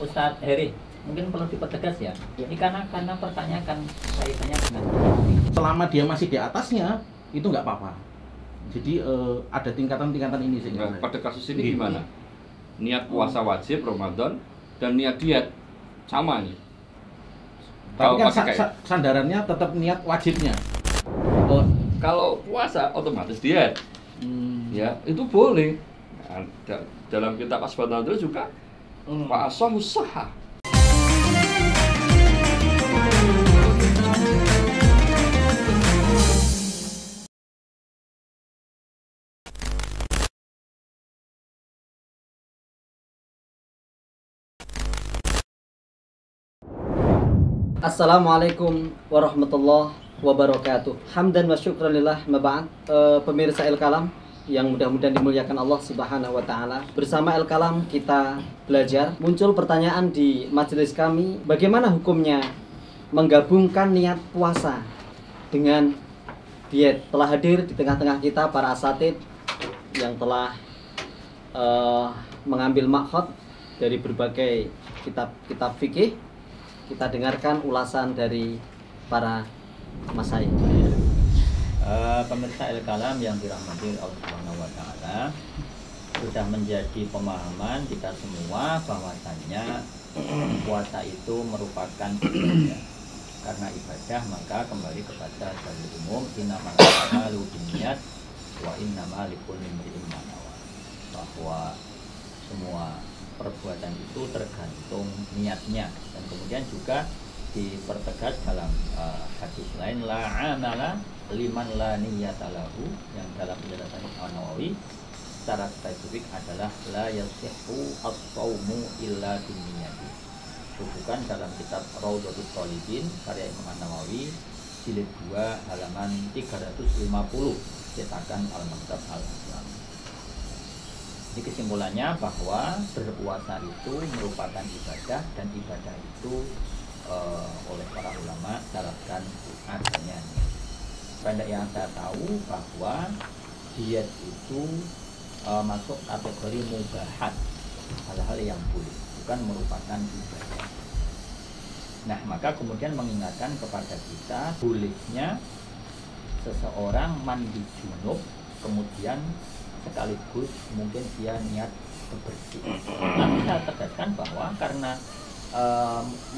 Ustadz Heri, mungkin perlu dipertegas ya. Ini karena pertanyaan kan kaitannya dengan selama dia masih di atasnya itu nggak apa-apa. Jadi ada tingkatan-tingkatan ini sih. Nah, pada kasus ini gimana? Niat puasa wajib Ramadan dan niat diet sama nih. Tapi kan sandarannya tetap niat wajibnya. Kalau puasa otomatis diet. Ya, itu boleh. Nah, dalam kitab Asbab Nadhir juga Fa'asah usaha. Assalamualaikum warahmatullahi wabarakatuh. Hamdan wa syukranillah maba'ad. Pemirsa El-Kalam yang mudah-mudahan dimuliakan Allah Subhanahu wa taala. Bersama El-Kalam kita belajar. Muncul pertanyaan di majelis kami, bagaimana hukumnya menggabungkan niat puasa dengan diet? Telah hadir di tengah-tengah kita para asatid yang telah mengambil makhot dari berbagai kitab fikih. Kita dengarkan ulasan dari para masyayikh. Pemirsa El-Kalam yang dirahmati Allah Subhanahu wa taala, sudah menjadi pemahaman kita semua bahwasannya puasa itu merupakan ibadah. Karena ibadah maka kembali kepada dalil umum, innamal a'malu binniyat wa innamal likulli imri'in ma nawa. Bahwa semua perbuatan itu tergantung niatnya, dan kemudian juga dipertegas dalam hadis lain, la amala liman la niyata lahu, yang dalam penjelasan Imam Nawawi secara spesifik adalah la yasihhu as-shaumu illa binniyati. Bukan dalam kitab Raudhatul Thalibin karya Imam Nawawi jilid 2 halaman 350 cetakan Al-Maktab Al-Islam. Jadi kesimpulannya bahwa berpuasa itu merupakan ibadah, dan ibadah itu oleh para ulama syaratkan adanya. Pendek yang saya tahu bahwa diet itu masuk kategori mubahat, hal-hal yang boleh, bukan merupakan ibadah. Nah, maka kemudian mengingatkan kepada kita bolehnya seseorang mandi junub kemudian sekaligus mungkin dia niat bebersih. Tapi saya tegaskan bahwa karena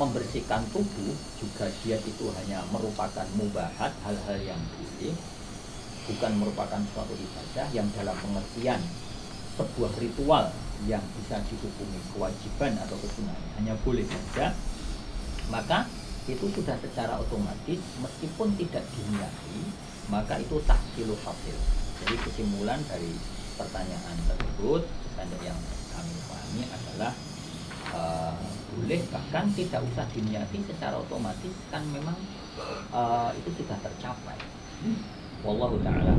membersihkan tubuh juga diet itu hanya merupakan mubahat, hal-hal yang boleh, bukan merupakan suatu ibadah yang dalam pengertian sebuah ritual yang bisa dihukumi kewajiban atau kesunahan, hanya boleh saja. Maka itu sudah secara otomatis meskipun tidak diniati, maka itu tahsilul hasil. Jadi kesimpulan dari pertanyaan tersebut yang kami pahami adalah boleh, bahkan tidak usah diniati, secara otomatis kan memang itu sudah tercapai. Wallahu ta'ala.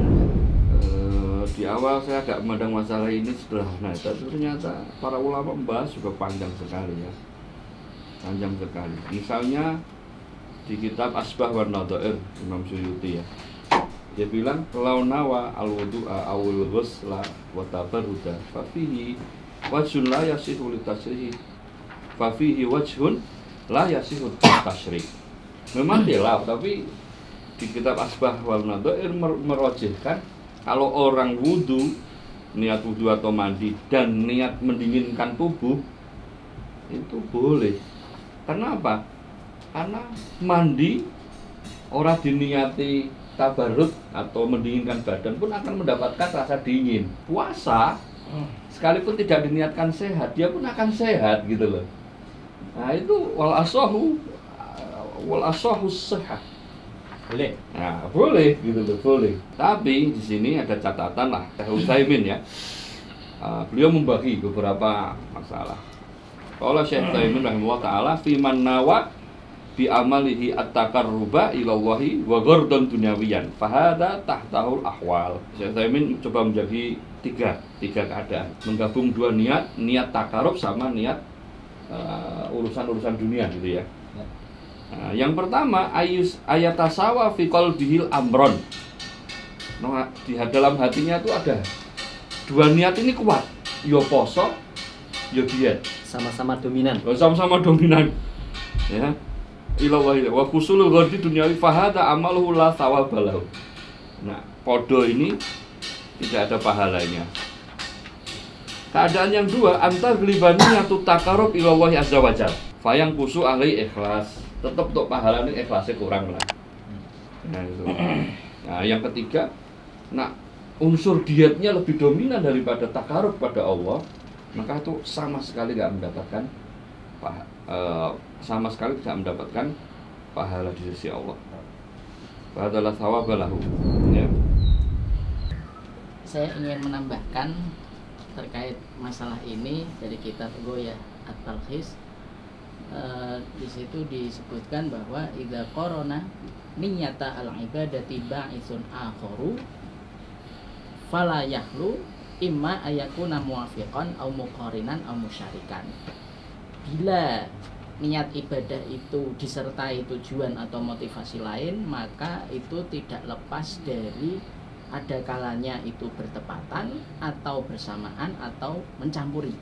Di awal saya agak memandang masalah ini sederhana, tapi ternyata para ulama membahas juga panjang sekali ya. Panjang sekali. Misalnya di kitab Asbah wa Nadhir Imam Suyuti ya. Dia bilang kalau nawa al-wudu'a awul ghusla wa tabarruda fa fihi wajhun la yasihu litashrih fa fihi wajhun la yasihu litashrih. Memang khilaf, tapi di kitab Asbah wal Nadhir merojihkan kalau orang wudu, niat wudu atau mandi dan niat mendinginkan tubuh itu boleh. Karena apa? Karena mandi orang diniati tabarrud atau mendinginkan badan pun akan mendapatkan rasa dingin. Puasa sekalipun tidak diniatkan sehat, dia pun akan sehat gitu loh. Nah itu wal asahu sehat. Boleh. Nah, boleh gitu loh, boleh. Tapi di sini ada catatan lah, Syekh Utsaimin ya. Beliau membagi beberapa masalah. Qala Syekh Utsaimin rahimahullah taala fi man nawa bi amalihi at-taqarruba ila Allahi wa ghardun dunyawiyan fa hadza tahtahul ahwal. Syekh Utsaimin coba menjadi tiga keadaan, menggabung dua niat, niat takarub sama niat urusan-urusan dunia gitu ya. Nah, yang pertama ayatasawa fi qalbihil amron. Nah, di dalam hatinya itu ada dua niat ini kuat, yo poso, yo diet. sama-sama dominan. Sama-sama dominan. Ya. Ilawahi wa husulul ghardi dunyawi fahada amaluhu la thawabalahu. Nah, podo ini tidak ada pahalanya. Keadaan yang dua, antar gelibaninya tu takarub ilawahi azza wajal. Fayang kusu ahli ikhlas. Tetap untuk pahalanya ikhlasnya kurang lah. Nah, itu. Nah, yang ketiga, nah unsur dietnya lebih dominan daripada takarub pada Allah, maka itu sama sekali tidak mendapatkan sama sekali tidak mendapatkan pahala di sisi Allah. Padahal thawabalahu. Ya. Saya ingin menambahkan terkait masalah ini dari kitab Ghoyah At-Talkhis. Di situ disebutkan bahwa idza qarana niyyata al-ibadati ba'isun akharu fala yahlu imma ayakuna muwafiqan au muqarinan au musyarikan. Bila niat ibadah itu disertai tujuan atau motivasi lain, maka itu tidak lepas dari ada kalanya itu bertepatan atau bersamaan atau mencampuri.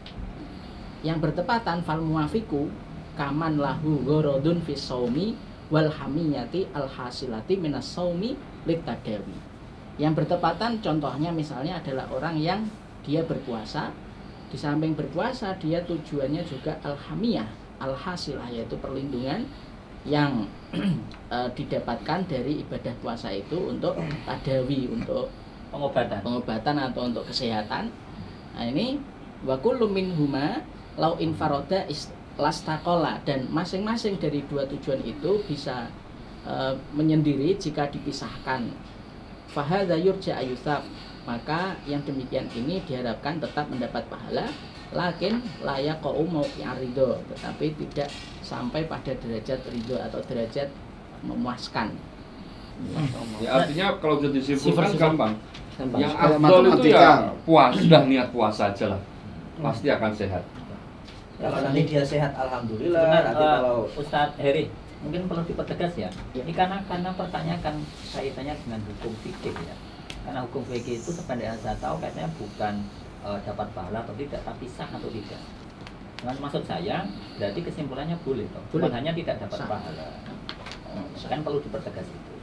Yang bertepatan fal muwafiqu kaman lahu gharadun fi shaumi wal hamiyati al hasilati minas shaumi litadawi. Yang bertepatan contohnya misalnya adalah orang yang dia berpuasa, di samping berpuasa dia tujuannya juga al-hamiyah, al-hasilah, yaitu perlindungan yang didapatkan dari ibadah puasa itu untuk tadawi, untuk pengobatan atau untuk kesehatan. Nah ini wa kullu minhuma lau infaroda lastaqola, dan masing-masing dari dua tujuan itu bisa menyendiri jika dipisahkan. Fahadha yurja ayusab, maka yang demikian ini diharapkan tetap mendapat pahala, lakin layak qau mauqi'ar ridho, tetapi tidak sampai pada derajat ridho atau derajat memuaskan. Ya, artinya kalau bisa disimpulkan gampang. Yang Kayak afdol itu ya matematika. sudah niat puasa aja lah. Pasti akan sehat. Kalau nanti dia sehat, alhamdulillah. Nanti kalau Ustadz Heri, mungkin perlu dipertegas ya. Ini karena pertanyaan kan kaitannya dengan hukum fikih ya. Karena hukum fikih itu sepanjang saya tahu kayaknya bukan dapat pahala atau tidak, tapi sah atau tidak. Dengan maksud saya, berarti kesimpulannya boleh toh. Bukan hanya tidak dapat pahala. Kan perlu dipertegas itu.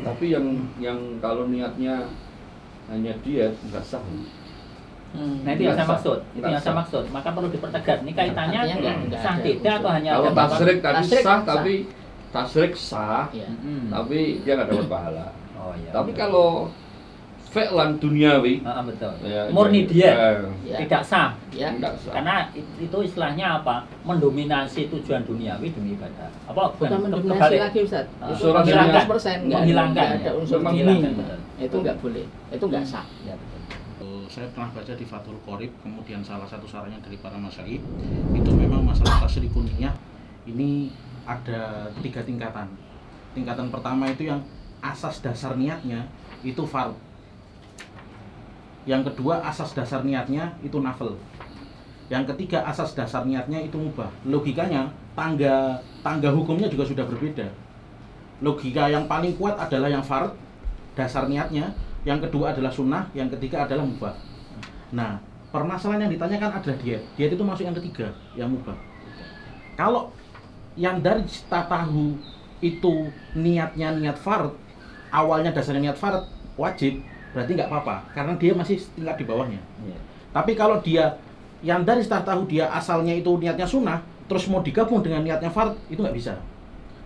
Tapi yang kalau niatnya hanya diet nggak sah. Nah itu yang saya maksud, maka perlu dipertegas. Ini kaitannya Artinya sah ada tidak atau hanya Kalau ada tasrik tadi Tasrik sah, sah. tapi tasrik sah, Ya. tapi dia nggak dapat pahala. Oh iya. Tapi kalau fi'lan duniawi, betul. ya, Murni ya, dia tidak sah. Ya. nggak sah. Karena itu istilahnya apa? Mendominasi tujuan duniawi demi ibadah. Apa? Bukan mendominasi kebalik. lagi Ustaz. Unsur Itu menghilangkan. 100%, Menghilangkan. nggak ada unsur Menghilangkan, ini. betul. Itu nggak boleh, itu nggak sah. Ya, betul. Saya pernah baca di Fathul Qorib, kemudian salah satu sarannya dari para masyayikh itu memang masalah tasyrikun niyah ini ada 3 tingkatan. Tingkatan pertama itu yang asas dasar niatnya itu fard. Yang kedua asas dasar niatnya itu nafil. Yang ketiga asas dasar niatnya itu mubah. Logikanya tangga hukumnya juga sudah berbeda. Logika yang paling kuat adalah yang fard, dasar niatnya. Yang kedua adalah sunnah, yang ketiga adalah mubah. Nah, permasalahan yang ditanyakan adalah diet. Diet itu masuk yang ketiga, yang mubah. Kalau yang dari tahu itu niatnya niat fard, awalnya dasarnya niat fard wajib, berarti nggak apa-apa, karena dia masih tingkat di bawahnya. Iya. Tapi kalau dia yang dari tahu dia asalnya itu niatnya sunnah, terus mau digabung dengan niatnya fard, itu nggak bisa,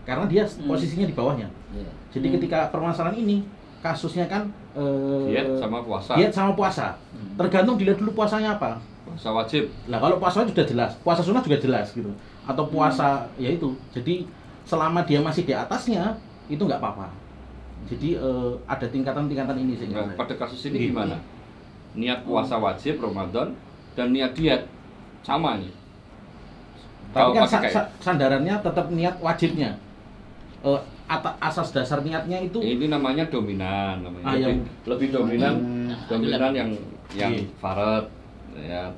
karena dia posisinya di bawahnya. Iya. Jadi ketika permasalahan ini kasusnya kan Diet sama puasa. diet sama puasa. Tergantung dilihat dulu puasanya apa. Puasa wajib. Nah kalau puasa sudah jelas, puasa sunnah juga jelas gitu. Atau puasa ya itu. Jadi selama dia masih di atasnya itu nggak apa-apa. Jadi ada tingkatan-tingkatan ini sih. Nah, pada kasus ini Gitu. gimana? Niat puasa wajib Ramadan dan niat diet sama nih. Tapi kan pakai sandarannya tetap niat wajibnya. Asas dasar niatnya itu ini namanya dominan, namanya yang lebih dominan, dominan yang Iya. farad ya.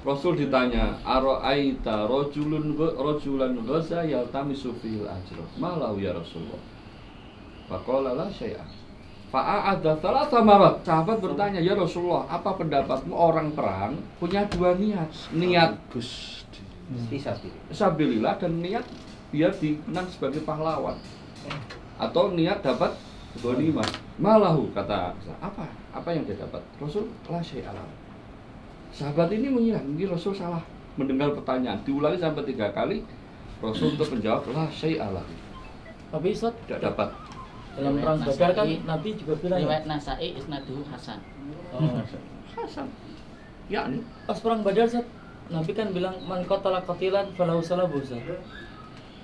Rasul ditanya, "Ara'aita rajulan ghaza yaltamisu fil ajra, ma lahu ya Rasulullah?" Faqala la syai'a. Fa'a'adha thalatha marat. Sahabat bertanya, "Ya Rasulullah, apa pendapatmu orang perang punya 2 niat? Niat Fisabilillah, dan niat biar dikenang sebagai pahlawan atau niat dapat ghanimah. Malahu, kata apa yang dia dapat? Rasul la syai'a lahu. Sahabat ini mengira mungkin Rasul salah mendengar pertanyaan, diulangi sampai 3 kali. Rasul untuk menjawab la syai'a lahu. Tapi Ustaz, Tidak dapat. dalam perang Badar kan Nabi juga bilang riwayat Nasa'i isnaduhu hasan. Hasan. Yakni pas perang Badar Ustaz, Nabi kan bilang man qatala qatilan falahu salabu Ustaz.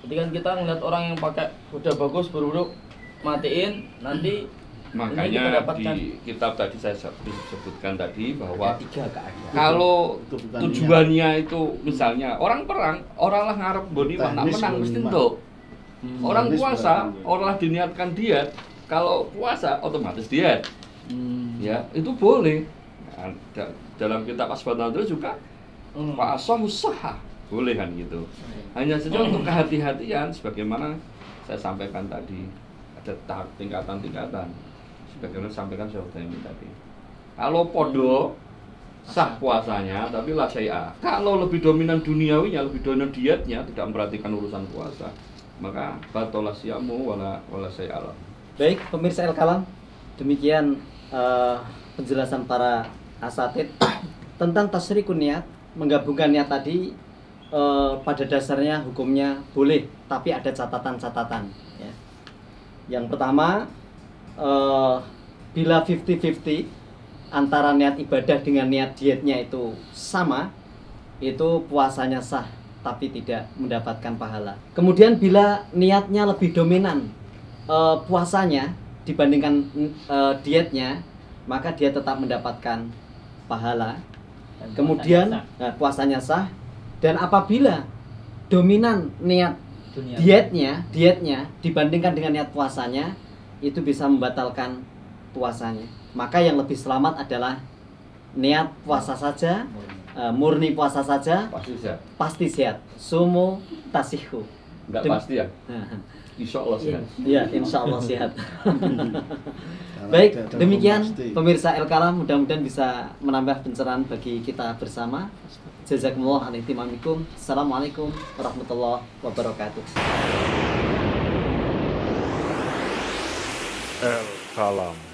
Jadi kan kita ngeliat orang yang pakai kuda bagus berburu matiin, nanti ini kita makanya dapatkan. di kitab tadi saya sebutkan tadi bahwa 3 keadaan. kalau Itu bukan tujuannya itu misalnya orang perang, orang lah ngarep ghanimah nak Teknis menang mesti ghanimah. entuk. Orang teknis puasa, berarti. orang lah diniatkan diet. Kalau puasa otomatis diet. Hmm. Ya, itu boleh. Nah, dalam kitab Asbabun Nuzul juga Pak Asoh sahah, boleh kan gitu. Hanya saja untuk kehati-hatian, sebagaimana saya sampaikan tadi, ada tahap tingkatan-tingkatan. Sebagaimana sampaikan Syekh Utsaimin tadi. Kalau podo sah puasanya, tapi la syai'a. Kalau lebih dominan duniawinya, lebih dominan dietnya, tidak memperhatikan urusan puasa, maka batola siyamu wala syai'a. Baik, pemirsa El Kalam, demikian penjelasan para asatid tentang tasyrikun niat, menggabungkan niat tadi. Pada dasarnya hukumnya boleh, tapi ada catatan-catatan ya. Yang pertama, bila 50-50 antara niat ibadah dengan niat dietnya itu sama, itu puasanya sah tapi tidak mendapatkan pahala. Kemudian bila niatnya lebih dominan puasanya dibandingkan dietnya, maka dia tetap mendapatkan pahala. Dan Kemudian puasanya sah. Dan apabila dominan niat dietnya dibandingkan dengan niat puasanya, itu bisa membatalkan puasanya. Maka yang lebih selamat adalah niat puasa saja, murni puasa saja, Pasti sehat. pasti sehat. Sumu tasihu. Enggak Dem- pasti ya. Insya Allah sehat. Ya, insya Allah sehat. Karena Baik, tidak ada demikian hukum pasti. pemirsa El Kalam, mudah-mudahan bisa menambah pencerahan bagi kita bersama. Jazakumullah an ihtimamikum. Assalamualaikum warahmatullahi wabarakatuh. El Kalam.